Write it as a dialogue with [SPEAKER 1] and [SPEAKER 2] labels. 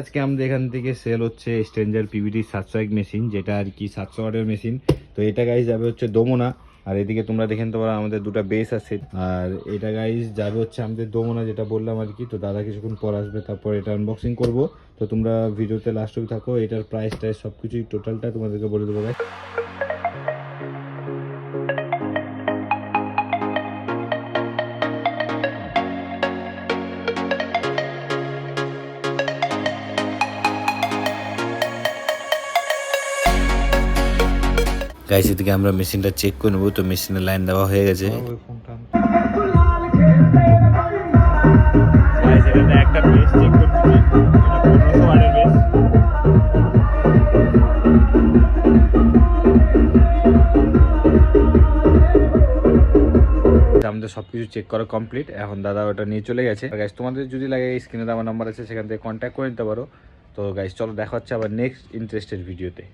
[SPEAKER 1] আজকে আমাদের এখান থেকে সেল হচ্ছে স্ট্রেঞ্জার পিভিটি 701 মেশিন, যেটা আর কি 700 ওয়াটের মেশিন। তো এটা গাইজ যাবে হচ্ছে দমনা, আর এদিকে তোমরা দেখে নিতে পারো আমাদের দুটো বেস আছে। আর এটা গাইজ যাবে হচ্ছে আমাদের দমনা, যেটা বললাম আর কি। তো দাদা কিছুক্ষণ পর আসবে, তারপর এটা আনবক্সিং করব। তো তোমরা ভিডিওতে লাস্ট অবধি থাকো, এটার প্রাইস টাইস সব কিছুই টোটালটা তোমাদেরকে বলে দেবো গাইজ। গাইস এদিকে আমরা মেশিনটা চেক করে নেবো। তো মেশিনের লাইন দেওয়া হয়ে গেছে। একটা বেস চেক করতেছি, এটা 1500 ওয়াটের বেস। আমাদের সবকিছু চেক করা কমপ্লিট। এখন দাদা ওটা নিয়ে চলে গেছে। গাইস তোমাদের যদি লাগে স্ক্রিনে দেওয়া নাম্বার আছে, সেখান থেকে কন্ট্যাক্ট করে নিতে পারো। তো গাইস চলো দেখা হচ্ছে আবার নেক্সট ইন্টারেস্টেড ভিডিওতে।